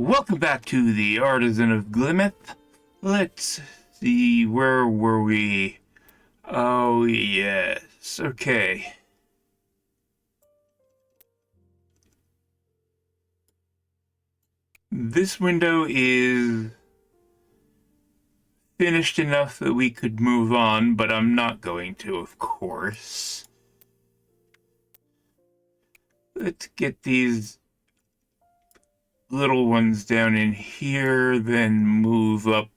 Welcome back to the Artisan of Glimmith. Let's see, where were we? Oh, yes. Okay. This window is finished enough that we could move on, but I'm not going to, of course. Let's get these little ones down in here, then move up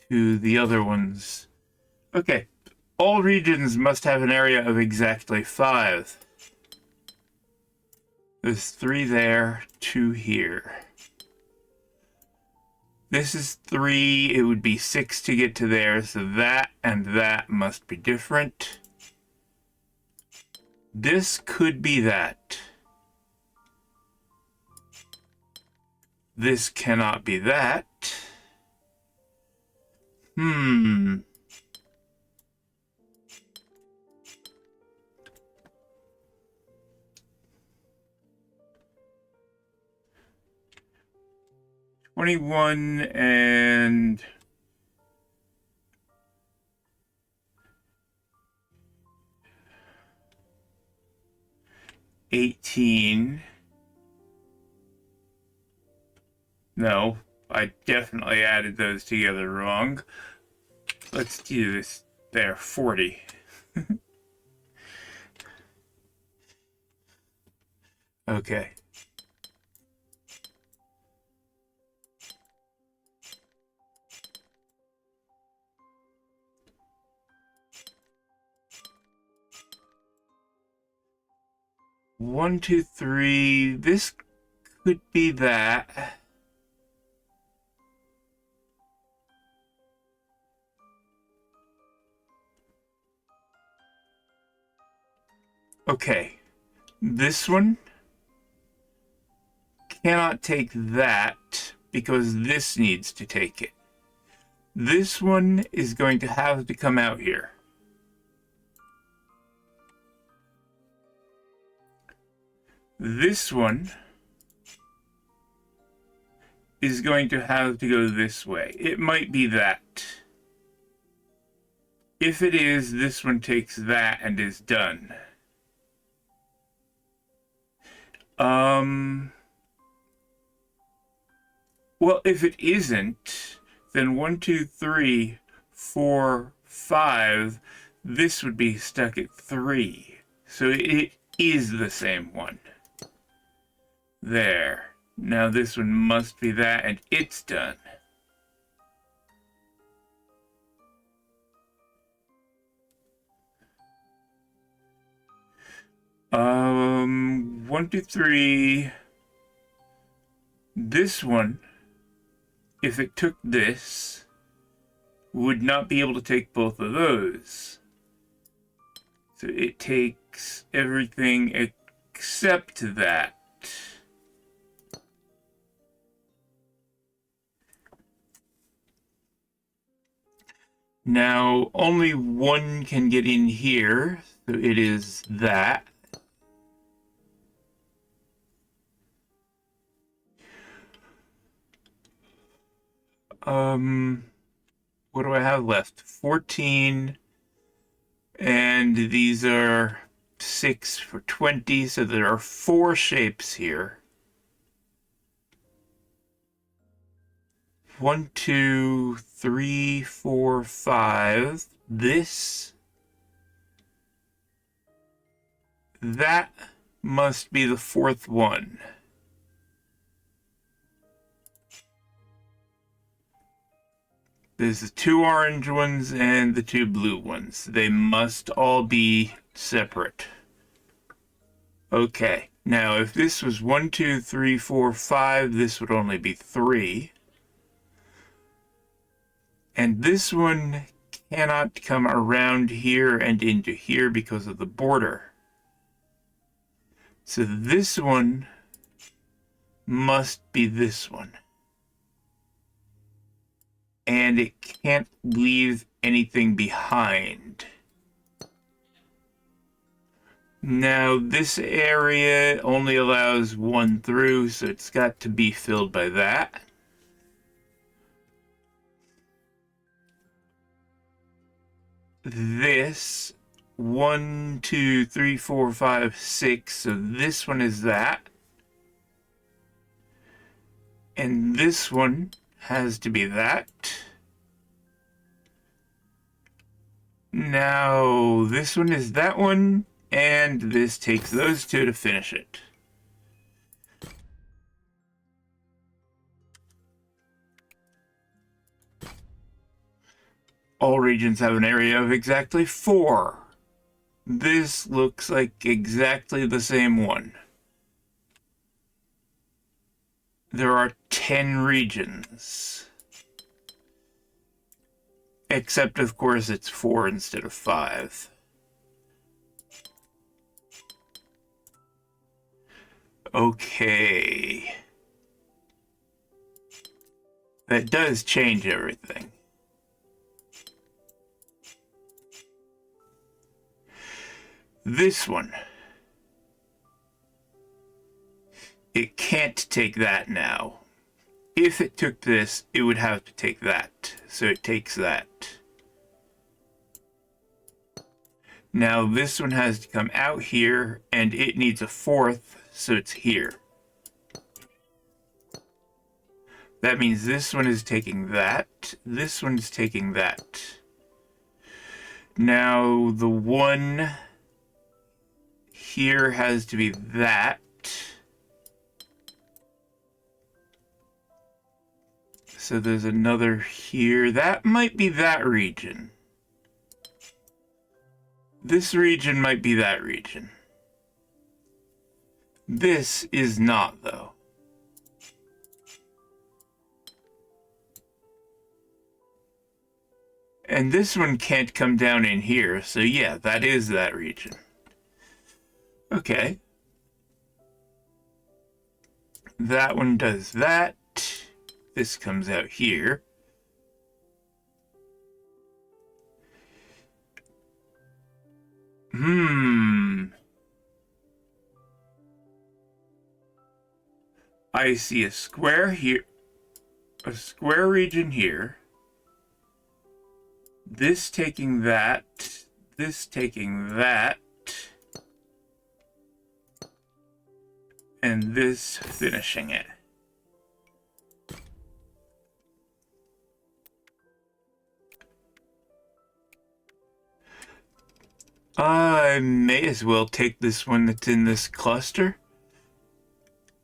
to the other ones. Okay. All regions must have an area of exactly 5. There's 3 there, 2 here. This is 3, it would be 6 to get to there, so that and that must be different. This could be that. This cannot be that. 21 and 18. No, I definitely added those together wrong. Let's do this. There, 40. Okay. One, two, three. This could be that. Okay. This one cannot take that because this needs to take it. This one is going to have to come out here. This one is going to have to go this way. It might be that. If it is, this one takes that and is done. Well, if it isn't, then 1, 2, 3, 4, 5, this would be stuck at 3. So it is the same one. There. Now this one must be that, and it's done. One, two, three. This one, if it took this, would not be able to take both of those. So it takes everything except that. Now, only one can get in here, so it is that. What do I have left? 14, and these are 6 for 20, so there are 4 shapes here. 1, 2, 3, 4, 5. This. That must be the 4th one. There's the 2 orange ones and the 2 blue ones. They must all be separate. Okay, now if this was 1, 2, 3, 4, 5, this would only be 3. And this one cannot come around here and into here because of the border. So this one must be this one. And it can't leave anything behind. Now, this area only allows one through, so it's got to be filled by that. This, 1, 2, 3, 4, 5, 6, so this one is that. And this one has to be that. Now, this one is that one, and this takes those two to finish it. All regions have an area of exactly 4. This looks like exactly the same one. There are 10 regions. Except, of course, it's 4 instead of 5. Okay. That does change everything. This one. It can't take that now. If it took this, it would have to take that. So it takes that. Now this one has to come out here, and it needs a 4th, so it's here. That means this one is taking that. This one is taking that. Now the one here has to be that. So there's another here. That might be that region. This region might be that region. This is not, though. And this one can't come down in here, so yeah, that is that region. Okay. That one does that. This comes out here. I see a square here, a square region here. This taking that, this taking that, and this finishing it. I may as well take this one that's in this cluster.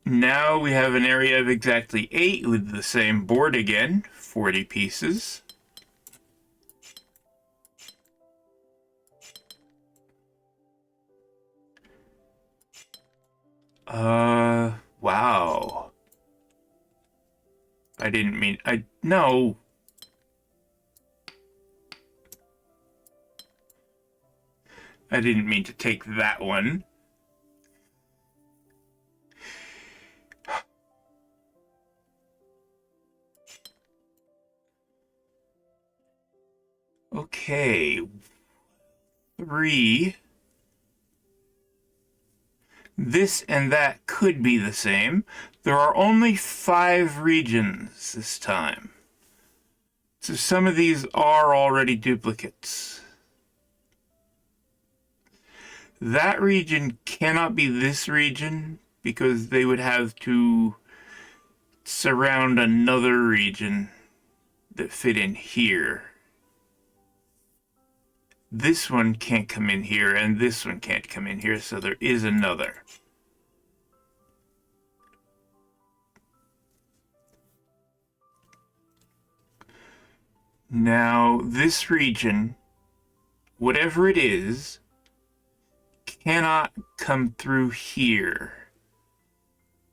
Now we have an area of exactly 8 with the same board again, 40 pieces. Wow. I didn't mean, no. I didn't mean to take that one. Okay. 3. This and that could be the same. There are only 5 regions this time. So some of these are already duplicates. That region cannot be this region because they would have to surround another region that fit in here. This one can't come in here, and this one can't come in here, so there is another. Now, this region, whatever it is, cannot come through here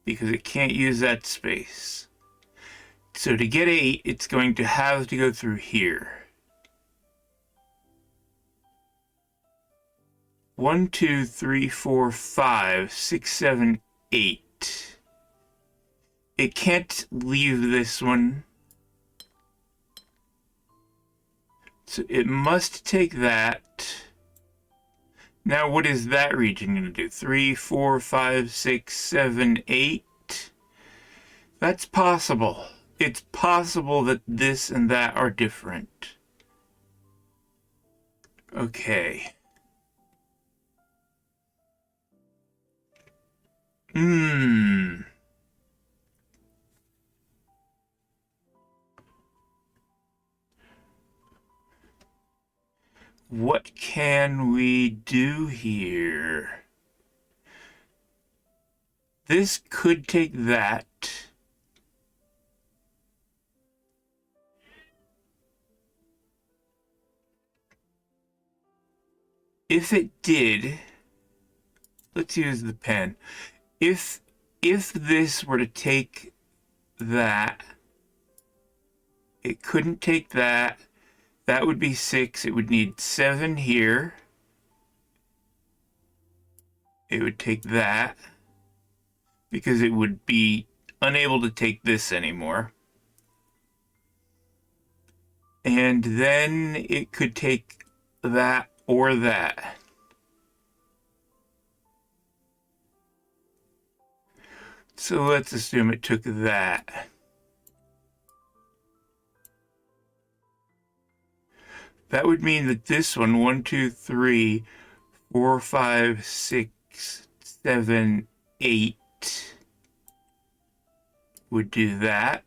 because it can't use that space. So to get 8, it's going to have to go through here. 1, 2, 3, 4, 5, 6, 7, 8. It can't leave this one. So it must take that. Now, what is that region going to do? 3, 4, 5, 6, 7, 8? That's possible. It's possible that this and that are different. Okay. What can we do here? This could take that. If it did, let's use the pen. If this were to take that, it couldn't take that. That would be 6. It would need 7 here. It would take that because it would be unable to take this anymore. And then it could take that or that. So let's assume it took that. That would mean that this one, 1, 2, 3, 4, 5, 6, 7, 8 would do that.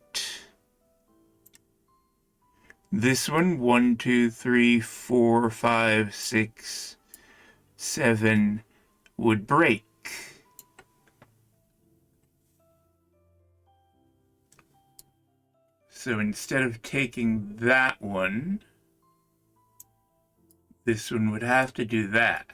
This one, 1, 2, 3, 4, 5, 6, 7 would break. So instead of taking that one, this one would have to do that.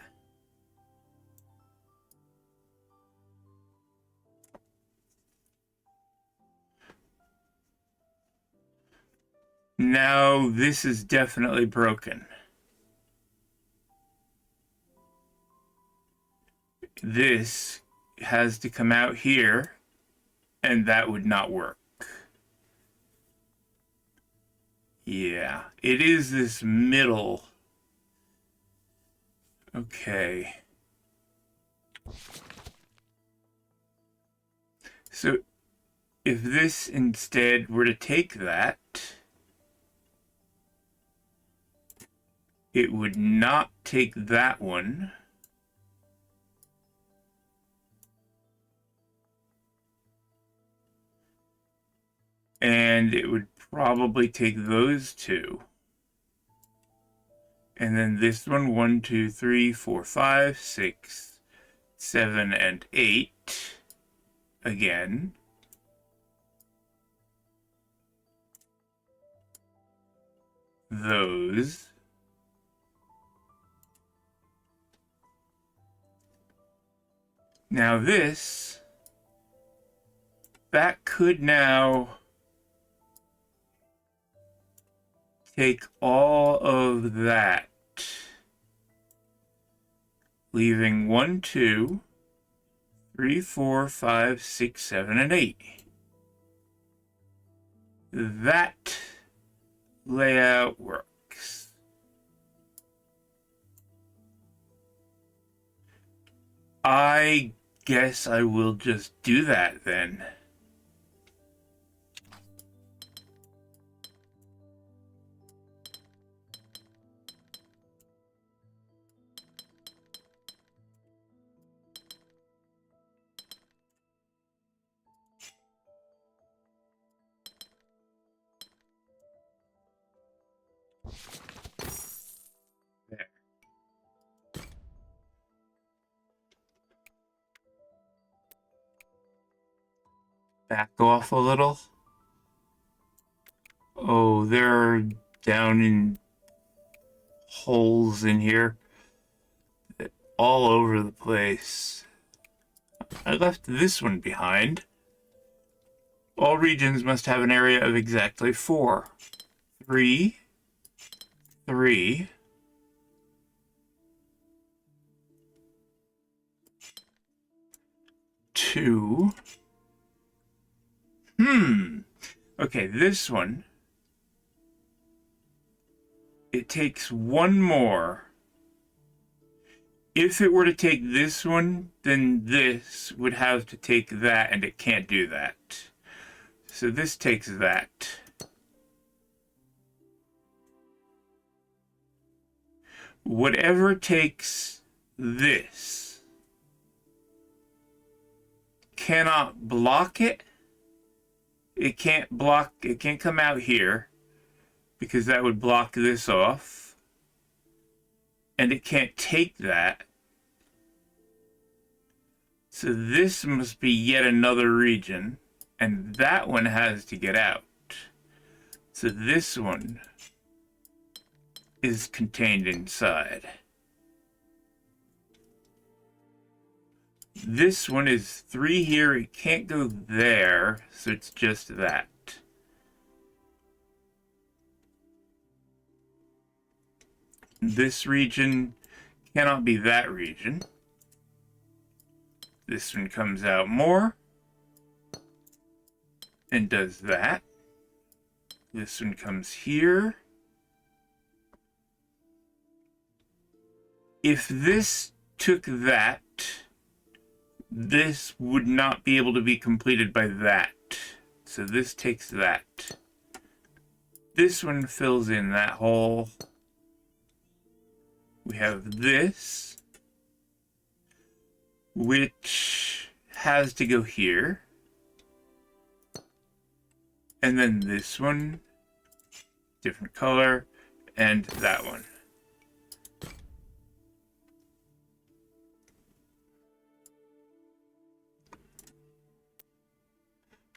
Now this is definitely broken. This has to come out here, and that would not work. Yeah, it is this middle. Okay. So if this instead were to take that, it would not take that one. And it would probably take those two. And then this one, 1, 2, 3, 4, 5, 6, 7, and 8. Again. Those. Now this, that could now take all of that, leaving 1, 2, 3, 4, 5, 6, 7, and 8. That layout works. I guess I will just do that then. There. Back off a little. Oh, they're down in holes in here all over the place. I left this one behind. All regions must have an area of exactly 4. 3, 3, 2. Okay, this one, it takes one more. If it were to take this one, then this would have to take that, and it can't do that. So this takes that. Whatever takes this cannot block it. It can't come out here because that would block this off. And it can't take that. So this must be yet another region, and that one has to get out. So this one is contained inside. This one is 3 here, it can't go there, so it's just that. This region cannot be that region. This one comes out more and does that. This one comes here. If this took that, this would not be able to be completed by that. So this takes that. This one fills in that hole. We have this, which has to go here. And then this one, different color, and that one.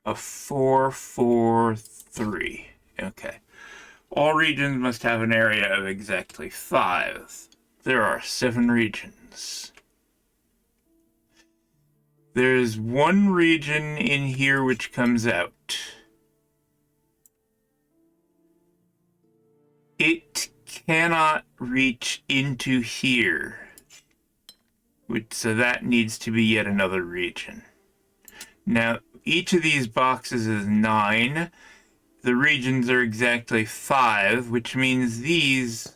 A 4, 4, 3. Okay. All regions must have an area of exactly 5. There are 7 regions. There's one region in here which comes out. It cannot reach into here, so that needs to be yet another region. Now, each of these boxes is 9. The regions are exactly 5, which means these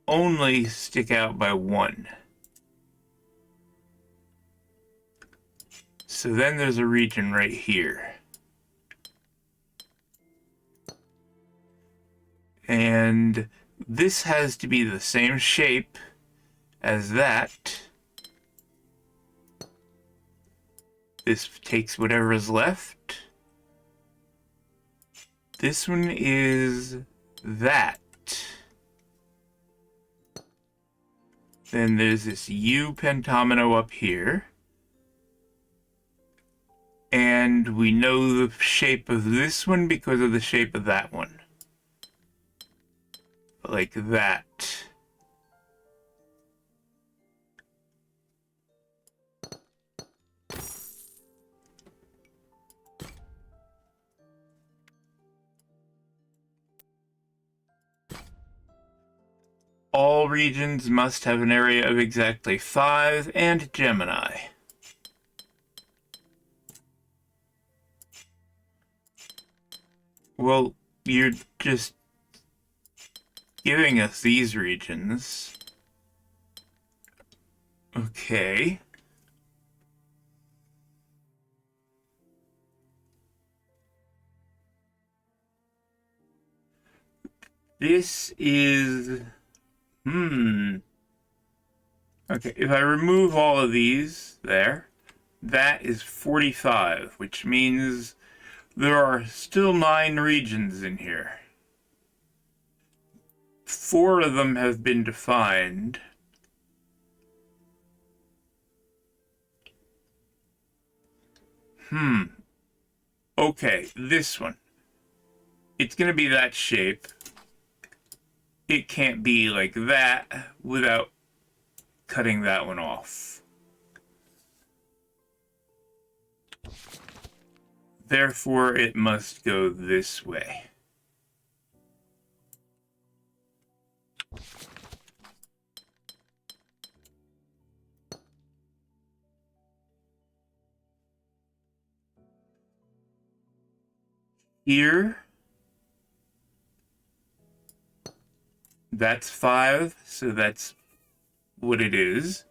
only stick out by 1. So then there's a region right here. And this has to be the same shape as that. This takes whatever is left. This one is that. Then there's this U pentomino up here. And we know the shape of this one because of the shape of that one. Like that. All regions must have an area of exactly 5 and Gemini. Well, you're just giving us these regions. Okay. This is... Okay, if I remove all of these there, that is 45, which means there are still 9 regions in here. 4 of them have been defined. Okay, this one. It's gonna be that shape. It can't be like that without cutting that one off. Therefore, it must go this way. Here, That's 5, so that's what it is.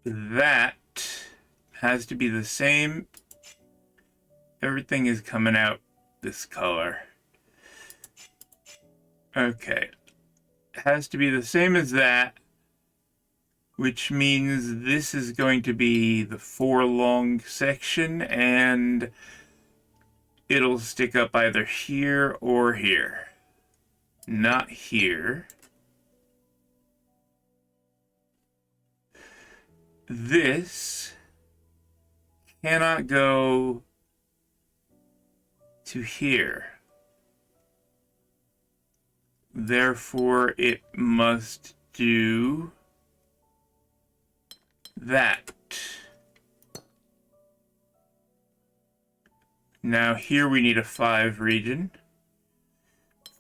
That has to be the same. Everything is coming out this color. Okay. It has to be the same as that, which means this is going to be the 4 long section, and it'll stick up either here or here. Not here. This cannot go to here. Therefore, it must do that. Now here we need a 5 region.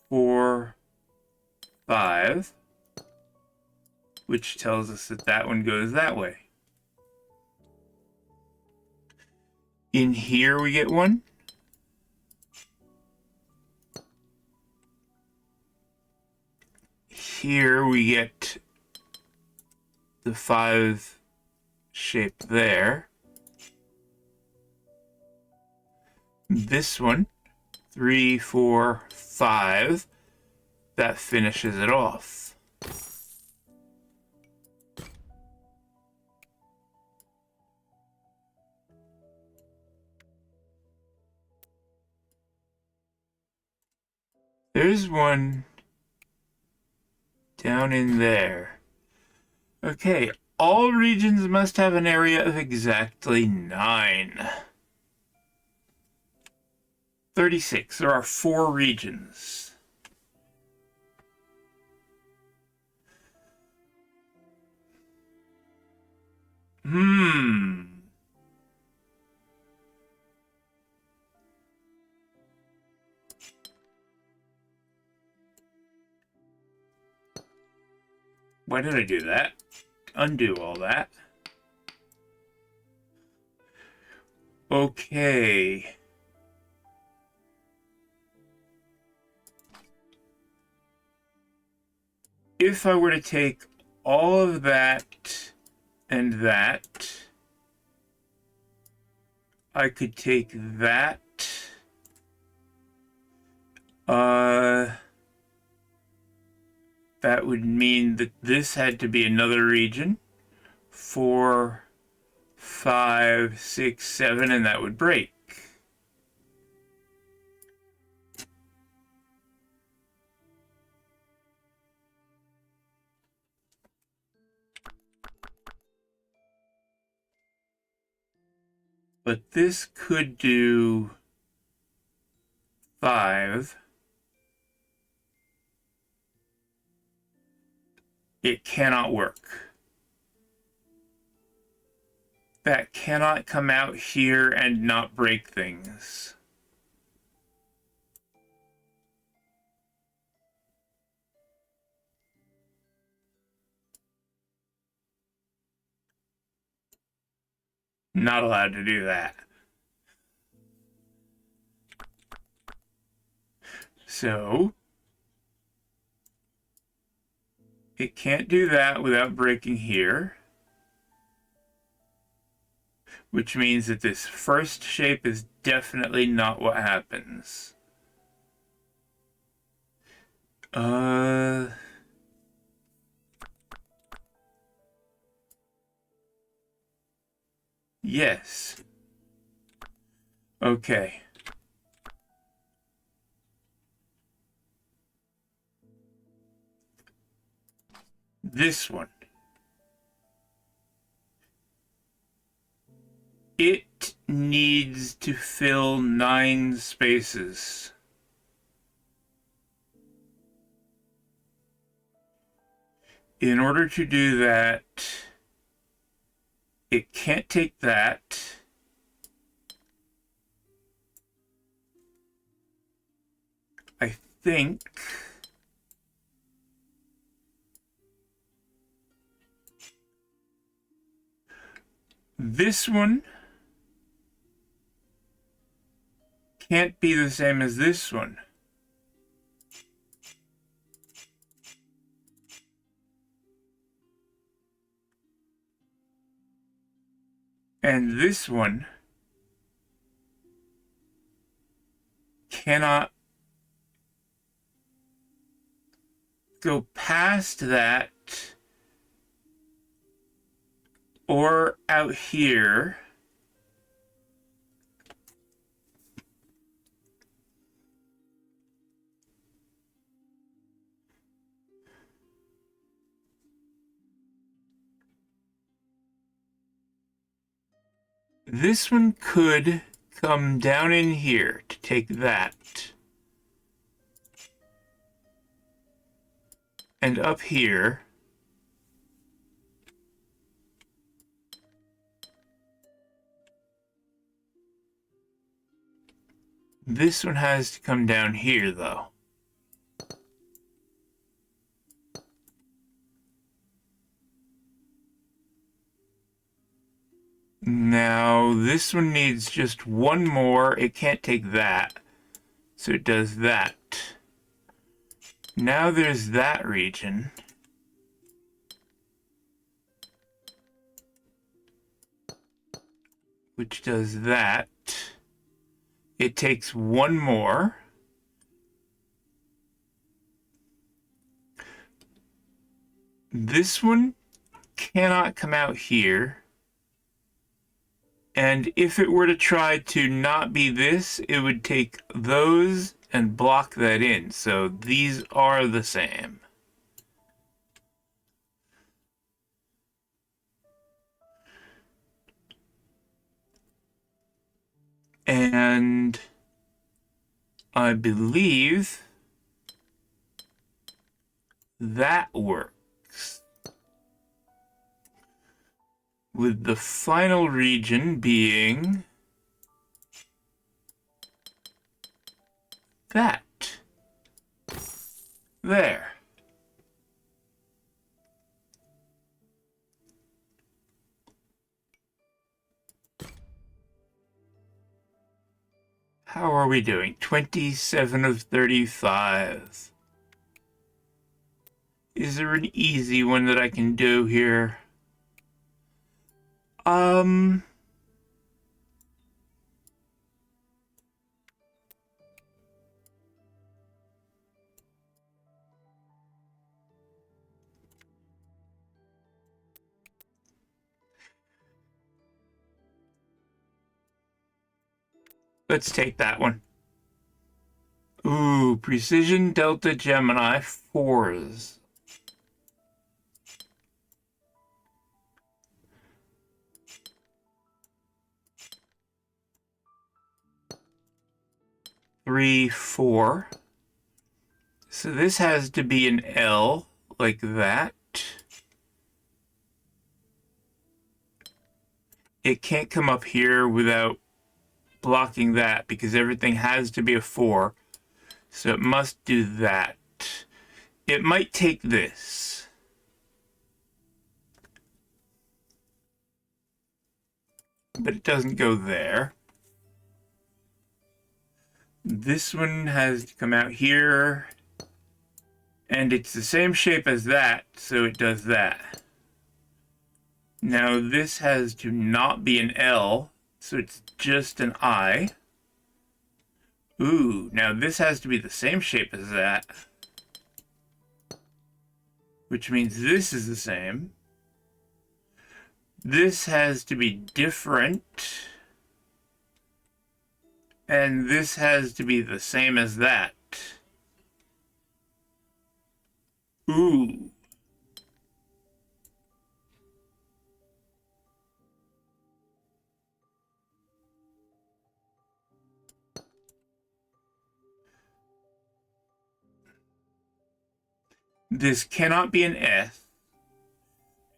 4, 5, which tells us that that one goes that way. In here we get one. Here we get the 5 shape there. This one, 3, 4, 5, that finishes it off. There's one down in there. Okay, all regions must have an area of exactly 9. 36. There are 4 regions. Why did I do that? Undo all that. Okay. If I were to take all of that and that, I could take that. That would mean that this had to be another region. 4, 5, 6, 7, and that would break. But this could do 5. It cannot work. That cannot come out here and not break things. Not allowed to do that. So, it can't do that without breaking here, which means that this first shape is definitely not what happens. Yes. Okay. This one. It needs to fill 9 spaces. In order to do that, it can't take that. I think this one can't be the same as this one. And this one cannot go past that or out here. This one could come down in here to take that. And up here. This one has to come down here, though. Now, this one needs just one more. It can't take that. So it does that. Now there's that region. Which does that. It takes one more. This one cannot come out here. And if it were to try to not be this, it would take those and block that in. So these are the same. And I believe that works. With the final region being that. There. How are we doing? 27 of 35. Is there an easy one that I can do here? Let's take that one. Ooh, Precision Delta Gemini 4s. Three, 4. So this has to be an L, like that. It can't come up here without blocking that, because everything has to be a 4. So it must do that. It might take this. But it doesn't go there. This one has to come out here. And it's the same shape as that, so it does that. Now this has to not be an L, so it's just an I. Ooh, now this has to be the same shape as that. Which means this is the same. This has to be different. And this has to be the same as that. Ooh. This cannot be an S,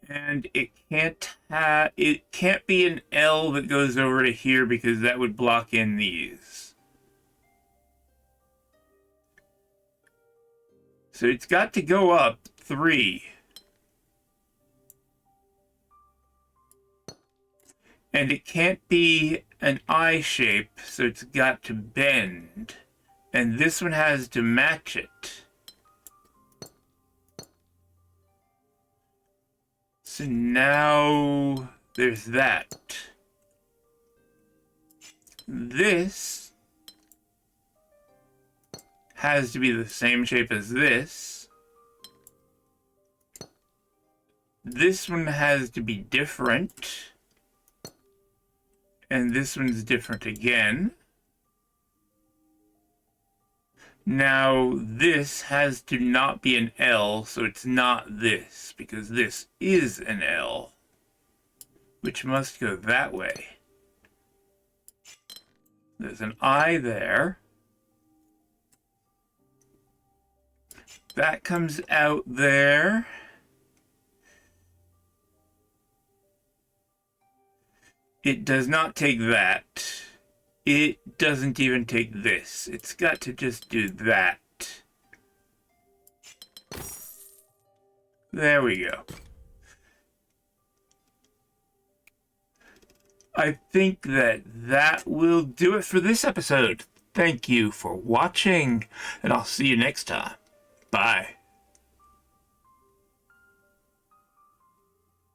and it can't be an L that goes over to here, because that would block in these. So it's got to go up 3. And it can't be an eye shape, so it's got to bend. And this one has to match it. So now there's that. This has to be the same shape as this. This one has to be different. And this one's different again. Now, this has to not be an L, so it's not this, because this is an L, which must go that way. There's an I there. That comes out there. It does not take that. It doesn't even take this. It's got to just do that. There we go. I think that will do it for this episode. Thank you for watching, and I'll see you next time.